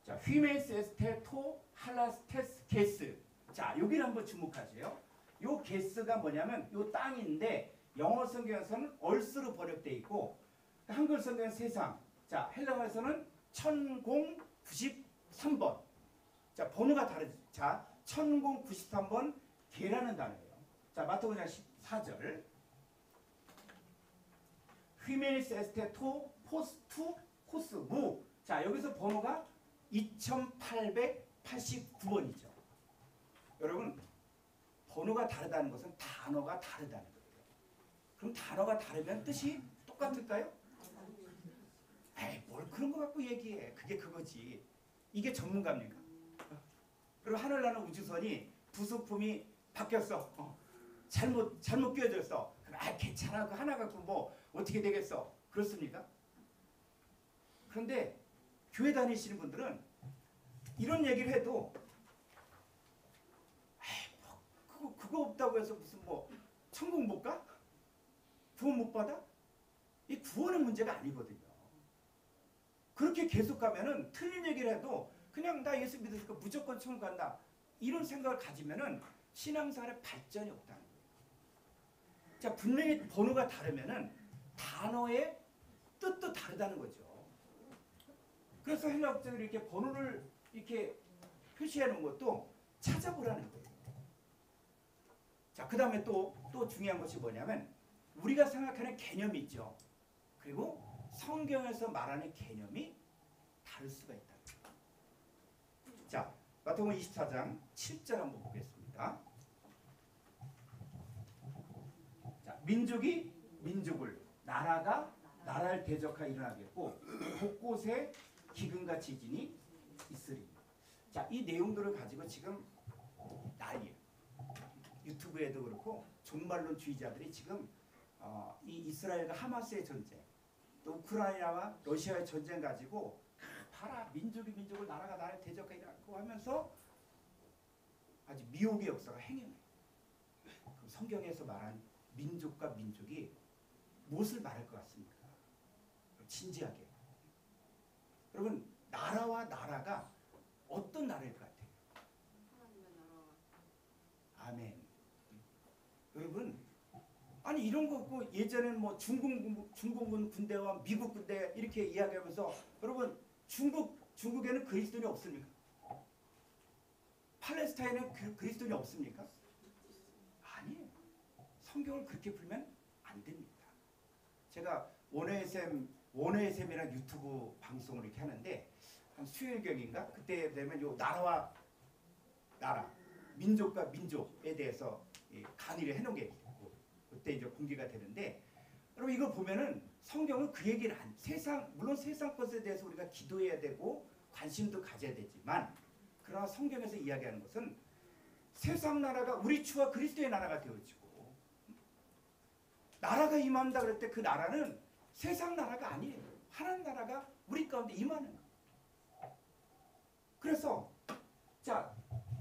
자, 휘메스 에스테 토 할라스테스 게스. 자, 여기를 한번 주목하세요. 요 게스가 뭐냐면 요 땅인데 영어 성경에서는 얼스로 번역되어 있고 한글 성경은 세상. 자, 헬라어에서는 1093번. 자, 번호가 다르죠. 자, 1093번 개라는 단어예요. 자, 마태복음 14절. 휘메니스 에스테 토 포스투 코스 무. 자, 여기서 번호가 2889번이죠. 여러분, 번호가 다르다는 것은 단어가 다르다는 거예요. 그럼 단어가 다르면 뜻이 똑같을까요? 에이, 뭘 그런 거 갖고 얘기해. 그게 그거지. 이게 전문가입니까? 그리고 하늘나는 우주선이 부속품이 바뀌었어. 잘못 끼워졌어. 괜찮아. 그 하나 갖고 뭐 어떻게 되겠어. 그렇습니까? 그런데 교회 다니시는 분들은 이런 얘기를 해도 그거 없다고 해서 무슨 뭐 천국 못 가? 구원 못 받아? 이 구원의 문제가 아니거든요. 그렇게 계속 가면은 틀린 얘기를 해도 그냥 나 예수 믿으니까 무조건 천국 간다. 이런 생각을 가지면은 신앙생활에 발전이 없다는 거예요. 자, 분명히 번호가 다르면은 단어의 뜻도 다르다는 거죠. 그래서 헬라어들이 이렇게 번호를 이렇게 표시해 놓은 것도 찾아보라는 거예요. 자, 그 다음에 또 중요한 것이 뭐냐면 우리가 생각하는 개념이 있죠. 그리고 성경에서 말하는 개념이 다를 수가 있다. 자, 마태복음 24장 7절 한번 보겠습니다. 자, 민족이 민족을, 나라가 나라를 대적하여 일어나겠고 곳곳에 기근과 지진이 있으리. 자, 이 내용들을 가지고 지금 난리예요. 유튜브에도 그렇고 종말론주의자들이 지금 이 이스라엘과 하마스의 전쟁, 또 우크라이나와 러시아의 전쟁 가지고 봐라, 민족이 민족을, 나라가 나라를 대적하고 하면서 아주 미혹의 역사가 행해요. 그럼 성경에서 말한 민족과 민족이 무엇을 말할 것 같습니까? 진지하게. 여러분, 나라와 나라가 어떤 나라일 것 같아요? 아멘. 여러분, 아니 이런 거 그 예전에 뭐 중공군 군대와 미국 군대 이렇게 이야기하면서 여러분 중국에는 그리스도인이 없습니까? 팔레스타인에 그리스도인이 없습니까? 아니에요. 성경을 그렇게 풀면 안 됩니다. 제가 원어의 셈이라는 유튜브 방송을 이렇게 하는데 한 수요일경인가 그때 되면 요 나라와 나라, 민족과 민족에 대해서 강의를 해놓은 게 있고 그때 이제 공개가 되는데 여러분 이거 보면은 성경은 그 얘기를 물론 세상 것에 대해서 우리가 기도해야 되고 관심도 가져야 되지만 그러나 성경에서 이야기하는 것은 세상 나라가 우리 주와 그리스도의 나라가 되어지고 나라가 임한다 그럴 때 그 나라는 세상 나라가 아니에요. 하나님 나라가 우리 가운데 임하는 거예요. 그래서 자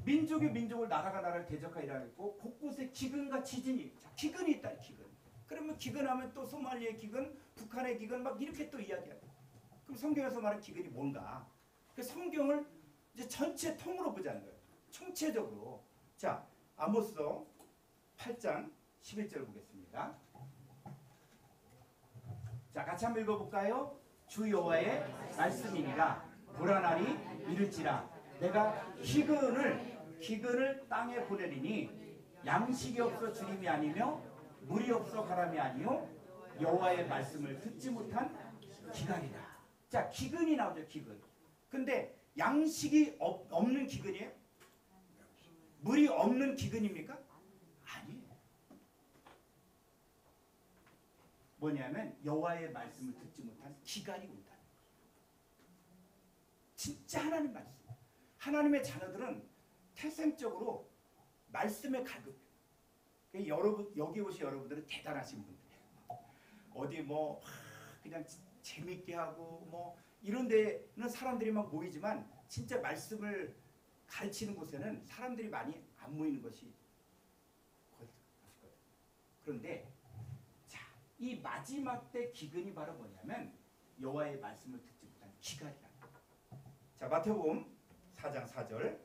민족이 민족을 나라가 나라를 대적하리라 했고 곳곳에 기근과 지진이 기근이 있다. 기근. 그러면 기근하면 또 소말리의 기근, 북한의 기근 막 이렇게 또 이야기해요. 그럼 성경에서 말하는 기근이 뭔가? 그 성경을 이제 전체 통으로 보자는 거예요. 총체적으로. 자 아모스서 8장 11절 보겠습니다. 자 같이 한번 읽어볼까요? 주 여호와의 말씀이니라 불안하리 이를지라 내가 기근을 땅에 보내리니 양식이 없어 주림이 아니며 물이 없어 가람이 아니요 여호와의 말씀을 듣지 못한 기근이다. 자 기근이 나오죠. 기근. 근데 양식이 없는 기근이에요? 물이 없는 기근입니까? 아니에요. 뭐냐면 여호와의 말씀을 듣지 못한 기간이 온다. 진짜 하나님 말씀. 하나님의 자녀들은 태생적으로 말씀에 갈급해요. 여러분 여기 오신 여러분들은 대단하신 분들이에요. 어디 뭐 그냥 재밌게 하고 뭐 이런 데는 사람들이 막 모이지만 진짜 말씀을 가르치는 곳에는 사람들이 많이 안 모이는 것이 것이거든요. 그런데 자, 이 마지막 때 기근이 바로 뭐냐면 여호와의 말씀을 듣지 못한 기간이라는 거예요. 자 마태복음 4장 4절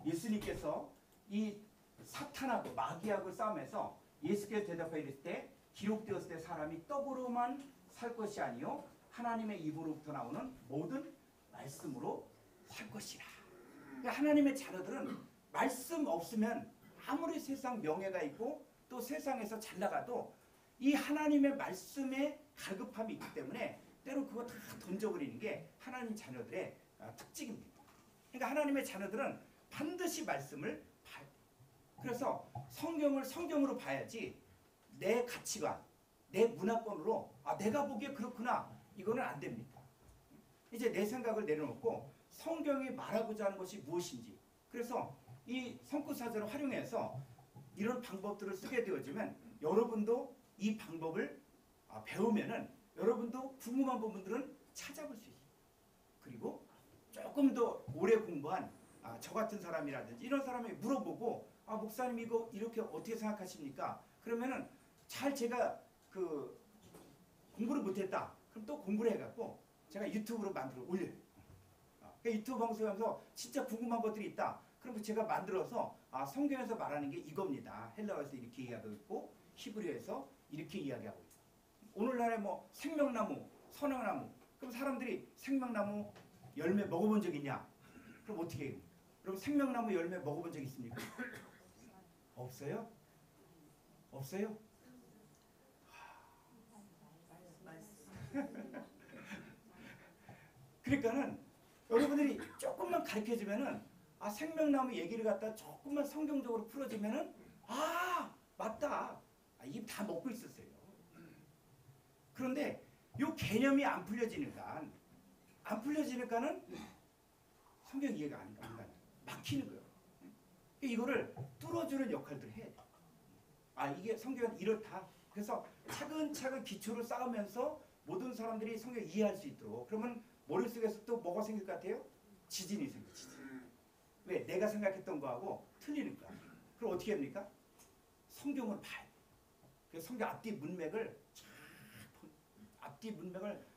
예수님께서 이 사탄하고 마귀하고 싸움에서 예수께서 대답하여 이르실 때 기록되었을 때 사람이 떡으로만 살 것이 아니요 하나님의 입으로부터 나오는 모든 말씀으로 살 것이라. 그러니까 하나님의 자녀들은 말씀 없으면 아무리 세상 명예가 있고 또 세상에서 잘 나가도 이 하나님의 말씀에 갈급함이 있기 때문에 때로 그거 다 던져버리는 게 하나님 자녀들의 특징입니다. 그러니까 하나님의 자녀들은 반드시 말씀을 봐요. 그래서 성경을 성경으로 봐야지 내 가치관, 내 문화권으로 내가 보기에 그렇구나 이거는 안 됩니다. 이제 내 생각을 내려놓고 성경이 말하고자 하는 것이 무엇인지 그래서 이 성구사절을 활용해서 이런 방법들을 쓰게 되어지면 여러분도 이 방법을 배우면은 여러분도 궁금한 부분들은 찾아볼 수 있어요. 그리고 조금 더 오래 공부한 저 같은 사람이라든지 이런 사람이 물어보고 목사님 이거 이렇게 어떻게 생각하십니까? 그러면은 잘 제가 그 공부를 못했다. 그럼 또 공부를 해갖고 제가 유튜브로 만들어 올려요. 그러니까 유튜브 방송하면서 진짜 궁금한 것들이 있다. 그럼 제가 만들어서 성경에서 말하는 게 이겁니다. 헬라어에서 이렇게 이야기하고 있고 히브리어에서 이렇게 이야기하고 있고 오늘날에 뭐 생명나무, 선악나무 그럼 사람들이 생명나무 열매 먹어본 적 있냐? 그럼 어떻게 해요? 그럼 생명나무 열매 먹어본 적 있습니까? 없어요? 없어요? 그러니까는 여러분들이 조금만 가르쳐주면은 생명나무 얘기를 갖다 조금만 성경적으로 풀어주면은 맞다. 입 다 먹고 있었어요. 그런데 요 개념이 안 풀려지니까는 성경 이해가 안 가요. 막히는 거예요. 이거를 뚫어주는 역할들을 해야 돼요. 이게 성경은 이렇다. 그래서 차근차근 기초를 쌓으면서 모든 사람들이 성경을 이해할 수 있도록 그러면 머릿속에서 또 뭐가 생길 것 같아요? 지진이 생겨. 지진. 왜? 내가 생각했던 거하고 틀리니까. 그럼 어떻게 합니까? 성경을 봐요. 그래서 성경 앞뒤 문맥을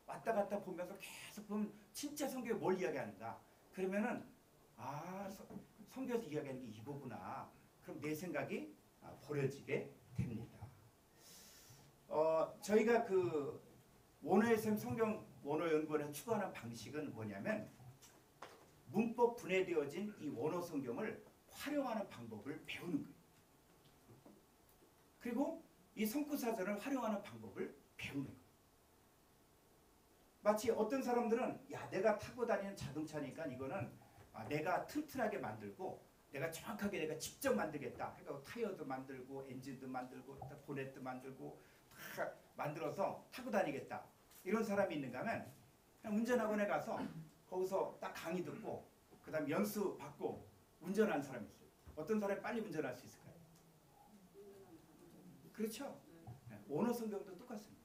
왔다 갔다 보면서 계속 보면 진짜 성경이 뭘 이야기하는가. 그러면은 성경에서 이야기하는 게 이거구나. 그럼 내 생각이 버려지게 됩니다. 저희가 그 원어의 샘 성경 원어 연구원에서 추구하는 방식은 뭐냐면 문법 분해되어진 이 원어 성경을 활용하는 방법을 배우는 거예요. 그리고 이 성구사전을 활용하는 방법을 배우는 거예요. 마치 어떤 사람들은 야 내가 타고 다니는 자동차니까 이거는 내가 튼튼하게 만들고 내가 정확하게 내가 직접 만들겠다. 그러니까 타이어도 만들고 엔진도 만들고 보넷도 만들고 다 만들어서 타고 다니겠다. 이런 사람이 있는가 하면 그냥 운전학원에 가서 거기서 딱 강의 듣고 그 다음 연수 받고 운전하는 사람이 있어요. 어떤 사람이 빨리 운전할 수 있을까요? 그렇죠. 원어 성경도 똑같습니다.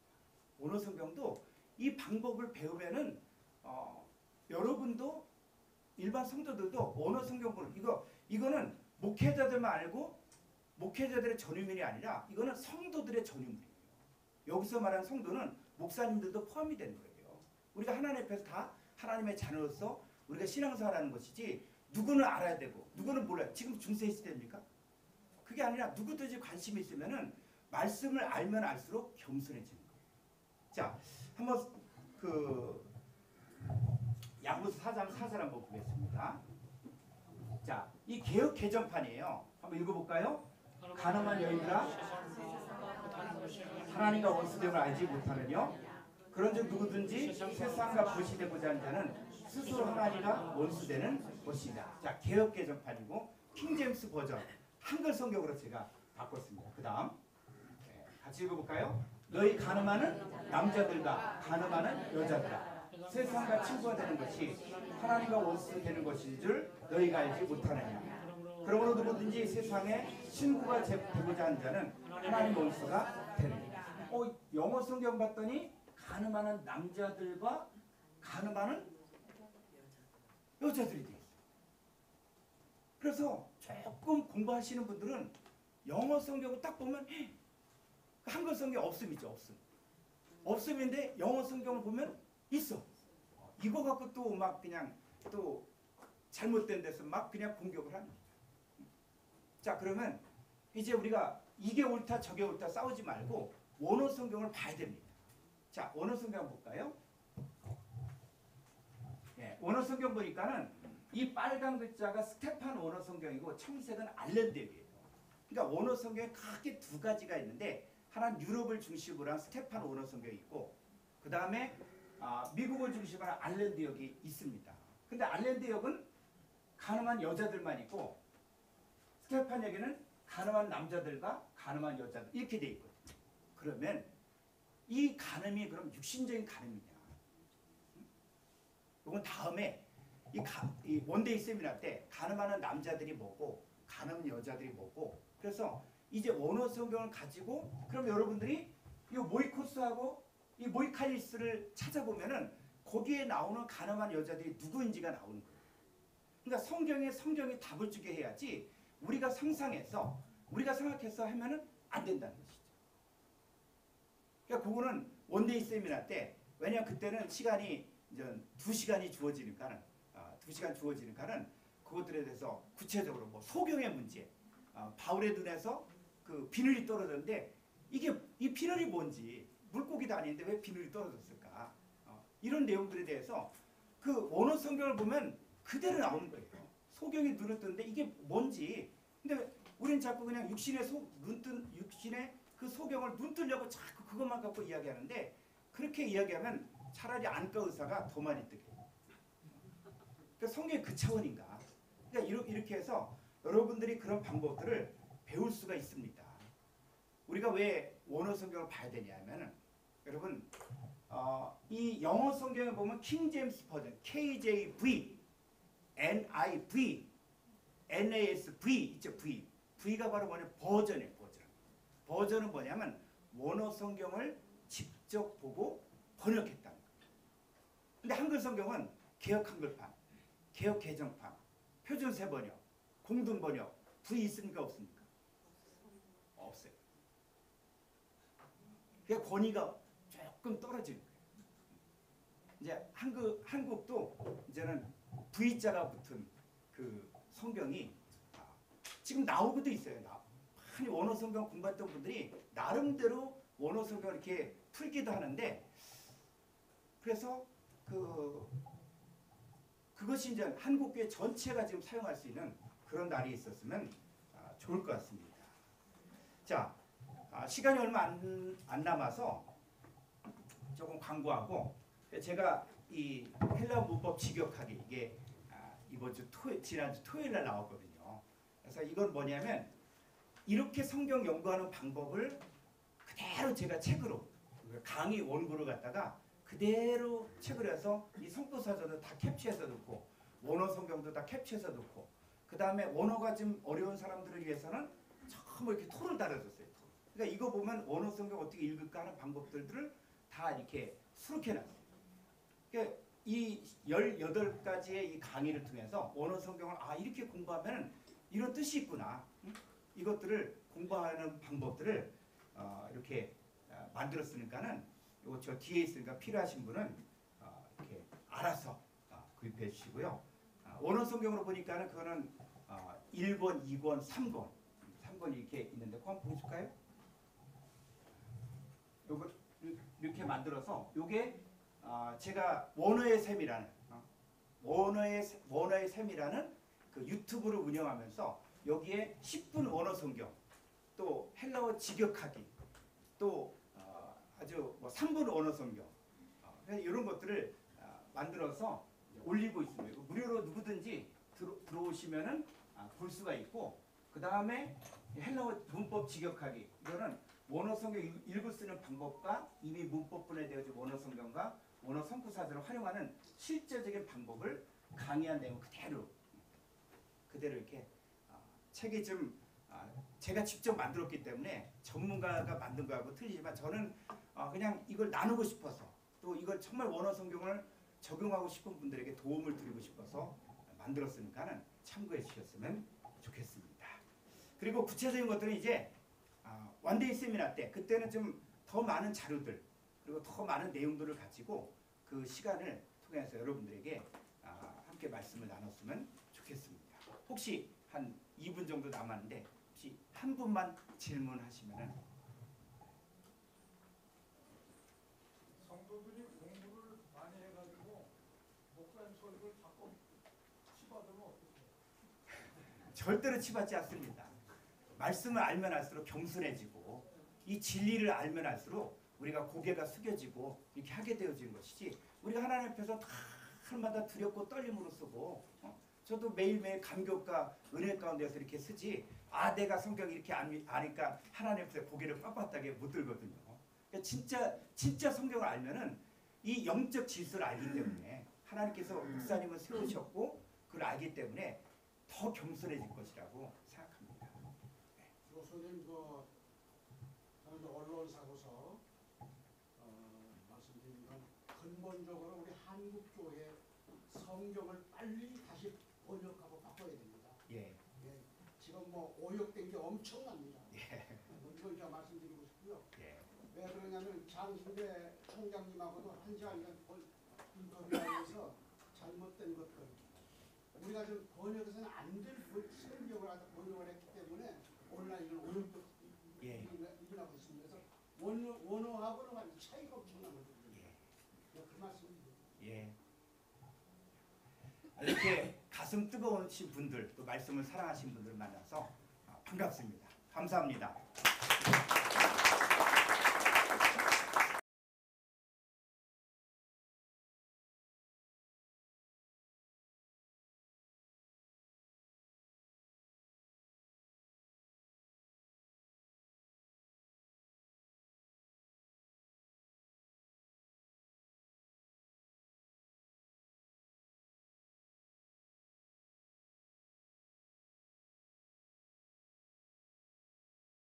원어 성경도 이 방법을 배우면은 여러분도 일반 성도들도 원어 성경 보는 이거는 목회자들만 알고 목회자들의 전유물이 아니라 이거는 성도들의 전유물이에요. 여기서 말하는 성도는 목사님들도 포함이 되는 거예요. 우리가 하나님 앞에서 다 하나님의 자녀로서 우리가 신앙생활하는 것이지 누구는 알아야 되고 누구는 몰라요. 지금 중세 시대입니까? 그게 아니라 누구든지 관심이 있으면은 말씀을 알면 알수록 겸손해지는 거예요. 자, 한번 야고보서 4장 4절 한번 보겠습니다. 자, 이 개역 개정판이에요. 한번 읽어볼까요? 가늠한 여인들아 하나님과 원수됨을 알지 못하느뇨 그런즉 누구든지 세상과 보시되고자 하는 자는 스스로 하나님과 원수되는 것이다. 자, 개역 개정판이고 킹제임스 버전 한글 성경으로 제가 바꿨습니다. 그 다음 같이 읽어볼까요? 너희 가늠하는 남자들과 가늠하는 여자들아 세상과 친구가 되는 것이 하나님과 원수 되는 것인 줄 너희가 알지 못하느냐. 그러므로 누구든지 세상에 친구가 되고자 하는 자는 하나님 원수가 되느냐. 영어 성경 봤더니 가늠하는 남자들과 가늠하는 여자들이 되어 있어요. 그래서 조금 공부하시는 분들은 영어 성경을 딱 보면 한글 성경 없음이죠. 없음인데 영어 성경을 보면 있어. 이거 갖고 또 막 그냥 또 잘못된 데서 막 그냥 공격을 하는 거죠. 자, 그러면 이제 우리가 이게 옳다 저게 옳다 싸우지 말고 원어 성경을 봐야 됩니다. 자, 원어 성경 볼까요? 원어 성경 보니까는 이 빨간 글자가 스테판 원어 성경이고 청색은 알렌드예요. 그러니까 원어 성경에 크게 두 가지가 있는데 하나는 유럽을 중심으로 한 스테판 원어 성경이 있고 그 다음에 미국을 중심으로 한 알렌드역이 있습니다. 근데 알렌드역은 가늠한 여자들만 있고 스테판역에는 가늠한 남자들과 가늠한 여자들 이렇게 돼 있거든요. 그러면 이 가늠이 그럼 육신적인 가늠이냐? 이건 다음에 이 원데이 세미나 때 가늠하는 남자들이 뭐고 가늠 여자들이 뭐고 그래서 이제 원어 성경을 가지고 그럼 여러분들이 이 모이코스하고 이 모이카리스를 찾아보면은 거기에 나오는 가늠한 여자들이 누구인지가 나오는 거예요. 그러니까 성경이 답을 주게 해야지 우리가 상상해서 우리가 생각해서 하면은 안 된다는 것이죠. 그러니까 그거는 원데이 세미나 때 왜냐하면 그때는 시간이 이제 2시간이 주어지니까는 2시간 주어지니까는 그것들에 대해서 구체적으로 뭐 소경의 문제, 바울의 눈에서 그 비늘이 떨어졌는데 이게 이 비늘이 뭔지 물고기도 아닌데 왜 비늘이 떨어졌을까? 이런 내용들에 대해서 그 원어 성경을 보면 그대로 나오는 거예요. 소경이 눈을 뜨는데 이게 뭔지. 근데 우리는 자꾸 그냥 육신의 그 소경을 눈 뜨려고 자꾸 그것만 갖고 이야기하는데 그렇게 이야기하면 차라리 안과 의사가 더 많이 뜨게. 그러니까 성경이 그 차원인가? 그러니까 이렇게 해서 여러분들이 그런 방법들을 배울 수가 있습니다. 우리가 왜 원어 성경을 봐야 되냐면은 여러분 이 영어 성경에 보면 킹제임스 버전 KJV, NIV, NASV 있죠. V가 바로 뭐냐 버전이에요. 버전은 뭐냐면 원어 성경을 직접 보고 번역했다는 거예요. 근데 한글 성경은 개역 한글판, 개역 개정판, 표준 세번역, 공동 번역 V 있습니까 없습니까? 없어요. 그러니까 권위가 조금 떨어지는 거예요. 이제 한국도 이제는 V자가 붙은 그 성경이 지금 나오고도 있어요. 많이 원어 성경 공부했던 분들이 나름대로 원어 성경을 이렇게 풀기도 하는데 그래서 그 그것이 이제 한국교회 전체가 지금 사용할 수 있는 그런 날이 있었으면 좋을 것 같습니다. 자, 시간이 얼마 안 남아서 조금 광고하고, 제가 이 헬라어 문법 직역하기 이게 이번 주 지난주 토요일 날 나왔거든요. 그래서 이건 뭐냐면 이렇게 성경 연구하는 방법을 그대로 제가 책으로 강의 원고를 갖다가 그대로 책을 해서 이 성도사전을 다 캡처해서 넣고 원어 성경도 다 캡처해서 넣고, 그 다음에 원어가 좀 어려운 사람들을 위해서는 전부 이렇게 토를 달아줬어요. 그러니까 이거 보면 원어 성경 어떻게 읽을까 하는 방법들을 다 이렇게 수록해놨어요. 그러니까 이 18가지의 이 강의를 통해서 원어 성경을 이렇게 공부하면 이런 뜻이 있구나. 이것들을 공부하는 방법들을 이렇게 만들었으니까는 이거 저 뒤에 있으니까 필요하신 분은 이렇게 알아서 구입해 주시고요. 원어 성경으로 보니까는 그거는 1권, 2권, 3권 이렇게 있는데 그거 한번 보여줄까요? 요거 이렇게 만들어서 요게 제가 원어의 셈이라는 원어의 셈이라는 그 유튜브를 운영하면서 여기에 10분 원어 성경, 또 헬라어 직역하기, 또 아주 3분 언어 성경, 이런 것들을 만들어서 올리고 있습니다. 무료로 누구든지 들어오시면은 볼 수가 있고, 그 다음에 헬라어 문법 직역하기, 이거는 원어 성경 읽을 수 있는 방법과 이미 문법분에 되어진 원어 성경과 원어 선구사들을 활용하는 실제적인 방법을 강의한 내용 그대로 이렇게 책이 좀 제가 직접 만들었기 때문에 전문가가 만든 거하고 틀리지만 저는 그냥 이걸 나누고 싶어서, 또 이걸 정말 원어 성경을 적용하고 싶은 분들에게 도움을 드리고 싶어서 만들었으니까는 참고해 주셨으면 좋겠습니다. 그리고 구체적인 것들은 이제 원데이 세미나 때, 그때는 좀 더 많은 자료들 그리고 더 많은 내용들을 가지고 그 시간을 통해서 여러분들에게 함께 말씀을 나눴으면 좋겠습니다. 혹시 한 2분 정도 남았는데 혹시 한 분만 질문하시면은. 성도들이 공부를 많이 해가지고 목사님 설교를 자꾸 치받으면 어떡해요? 절대로 치받지 않습니다. 말씀을 알면 알수록 겸손해지고 이 진리를 알면 알수록 우리가 고개가 숙여지고 이렇게 하게 되어지는 것이지, 우리가 하나님 앞에서 다 하나마다 두렵고 떨림으로 쓰고 저도 매일매일 감격과 은혜 가운데서 이렇게 쓰지, 내가 성경 이렇게 아니까 하나님 앞에 고개를 빳빳하게 못 들거든요. 그러니까 진짜 성경을 알면은 이 영적 질서를 알기 때문에 하나님께서 목사님을 세우셨고 그걸 알기 때문에 더 겸손해질 것이라고 생각합니다. 교수님 저는 언론사고서 말씀드린 건 근본적으로 우리 한국 교회 성경을 빨리 다시 번역하고 바꿔야 됩니다. 예. 지금 오역된 게 엄청납니다. 예. 이걸 제가 말씀드리고 싶고요. 예. 왜 그러냐면 장신대 총장님하고도 1시간간 인터뷰하면서 잘못된 것들, 우리가 좀 번역해서는 안 될 성경을 번역을 했기 때문에 온라인은 오염도 일어나고 있습니다. 그래서 원어하고는 완전 차이가 엄청나거든요. 그 말씀입니다. 예. 이렇게 가슴 뜨거우신 분들, 또 말씀을 사랑하신 분들 만나서 반갑습니다. 감사합니다.